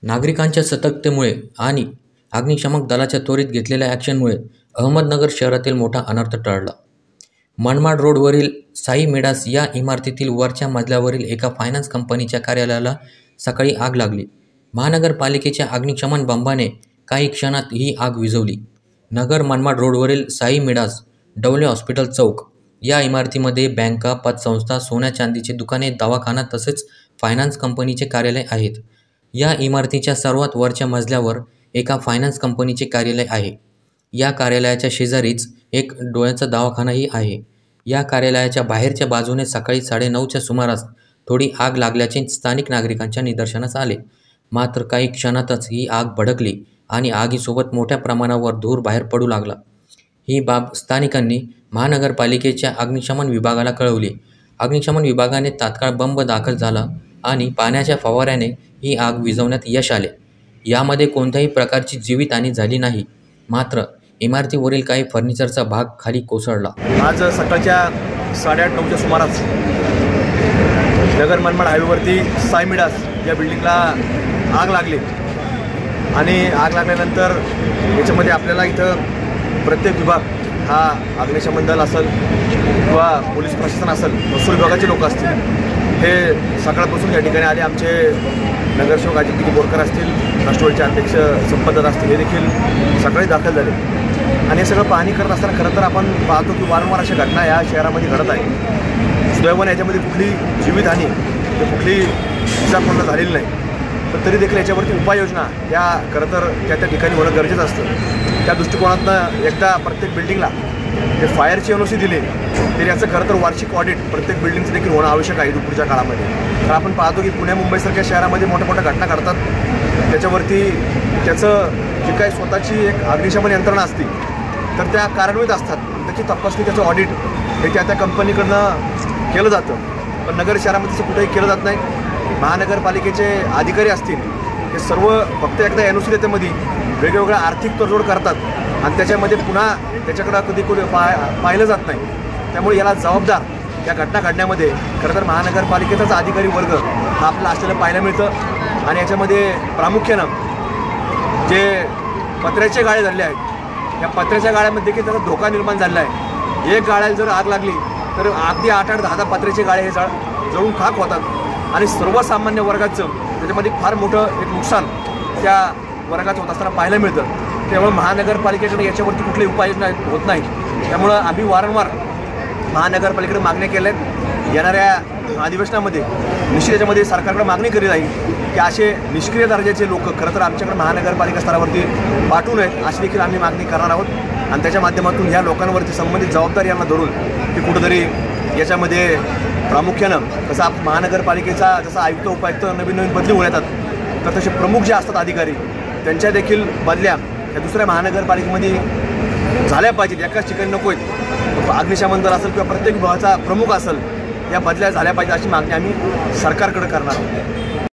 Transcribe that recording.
नागरिकांच्या सतर्कतेमुळे आणि अग्निशमन दलाच्या त्वरित घेतलेल्या ॲक्शनमुळे अहमदनगर शहरातील मोठा अनर्थ टळला. मनमाड रोडवरील साई मिडास या इमारतीतील वरच्या मजल्यावरील एका फायनान्स कंपनीच्या कार्यालयाला सकाळी आग लागली. महानगरपालिकेच्या अग्निशमन बंबाने काही क्षणात ही आग विझवली. नगर मनमाड रोडवरील साई मिडास डवले हॉस्पिटल चौक या इमारतीमध्ये बँका, पतसंस्था, सोन्या चांदीची दुकाने, दवाखाना तसेच फायनान्स कंपनीचे कार्यालय आहेत. या इमारतीच्या सर्वात वरच्या मजल्यावर एका फायनान्स कंपनीचे कार्यालय आहे. या कार्यालयाच्या शेजारीच एक डोळ्याचा दवाखानाही आहे. या कार्यालयाच्या बाहेरच्या बाजूने सकाळी 9:30च्या सुमारास थोडी आग लागल्याचे स्थानिक नागरिकांच्या निदर्शनास आले. मात्र काही क्षणातच ही आग भडकली आणि आगीसोबत मोठ्या प्रमाणावर धूर बाहेर पडू लागला. ही बाब स्थानिकांनी महानगरपालिकेच्या अग्निशमन विभागाला कळवली. अग्निशमन विभागाने तात्काळ बंब दाखल झाला आणि पाण्याच्या फवाऱ्याने ही आग विझवण्यात यश आले. यामध्ये कोणत्याही प्रकारची जीवितहानी झाली नाही. मात्र इमारतीवरील काही फर्निचरचा भाग खाली कोसळला. आज सकाळच्या 8:30-9च्या सुमारास नगर मनमाड हायवेवरती साई मिडास या बिल्डिंगला आग लागली आणि आग लागल्यानंतर याच्यामध्ये आपल्याला इथं प्रत्येक विभाग हा अग्निशमन दल असेल किंवा पोलीस प्रशासन असेल, महसूल विभागाचे लोक असतील, हे सकाळपासून या ठिकाणी आले. आमचे नगरसेवक अजित बोरकर असतील, राष्ट्रवादीचे अध्यक्ष संपतदादा असतील, हे देखील सकाळी दाखल झाले. आणि हे सगळं पाहणी करत असताना खरं तर आपण पाहतो की वारंवार अशा घटना या शहरामध्ये घडत आहे. सुदैवाने याच्यामध्ये कुठली जीवितहानी किंवा कुठली इजा पूर्ण झालेली नाही. पण तरी देखील याच्यावरती उपाययोजना या खरं तर त्या ठिकाणी होणं गरजेचं असतं. त्या दृष्टिकोनातनं एकदा प्रत्येक बिल्डिंगला जे फायरची NOC दिली तर याचं खरं तर वार्षिक ऑडिट प्रत्येक बिल्डिंगचं देखील होणं आवश्यक आहे पुढच्या काळामध्ये. तर आपण पाहतो की पुणे मुंबईसारख्या शहरामध्ये मोठ्या मोठ्या घटना घडतात. त्याच्यावरती त्याचं जी काही स्वतःची एक अग्निशमन यंत्रणा असते तर त्या कार्यान्वित असतात. त्याची तपासणी, त्याचं ऑडिट हे त्या कंपनीकडनं केलं जातं. पण नगर शहरामध्ये तसं कुठेही केलं जात नाही. महानगरपालिकेचे अधिकारी असतील हे सर्व फक्त एकदा NOC देतेमध्ये वेगवेगळ्या आर्थिक तडजोड करतात आणि त्याच्यामध्ये पुन्हा त्याच्याकडं कधी पाहिलं जात नाही. त्यामुळे याला जबाबदार या घटना घडण्यामध्ये खरं तर महानगरपालिकेचाच अधिकारी वर्ग हा आपल्याला असलेलं पाहायला मिळतं. आणि याच्यामध्ये प्रामुख्यानं जे पत्र्याचे गाळे झाले आहेत, या पत्र्याच्या गाळ्यामध्ये देखील त्याचा धोका निर्माण झालेला आहे. एक गाळ्याला जर आग लागली तर अगदी 8-8, 10-10 पत्र्याचे गाळे हे जळून खाक होतात आणि सर्वसामान्य वर्गाचं त्याच्यामध्ये फार मोठं एक नुकसान त्या वर्गाचं होत असताना पाहायला मिळतं. त्यामुळे महानगरपालिकेकडे याच्यावरती कुठलीही उपाययोजना होत नाही. त्यामुळं आम्ही वारंवार महानगरपालिकेकडे मागण्या केल्या आहेत. येणाऱ्या अधिवेशनामध्ये निश्चित याच्यामध्ये सरकारकडे मागणी केली जाईल की असे निष्क्रिय दर्जाचे लोक खरं तर आमच्याकडे महानगरपालिका स्तरावरती पाठवू नयेत, अशी देखील आम्ही मागणी करणार आहोत. आणि त्याच्या माध्यमातून ह्या लोकांवरती संबंधित जबाबदारी यांना धरून की कुठंतरी याच्यामध्ये प्रामुख्यानं कसं महानगरपालिकेचा जसा आयुक्त उपायुक्त नवीन बदली होत येतात तर तसे प्रमुख जे असतात अधिकारी त्यांच्या देखील बदल्या या दुसऱ्या महानगरपालिकेमध्ये झाल्या पाहिजेत. एकाच ठिकाणी नको आहेत. अग्निशमन दल असेल किंवा प्रत्येक विभागाचा प्रमुख असेल, या बदल्या झाल्या पाहिजे अशी मागणी आम्ही सरकारकडे करणार आहोत.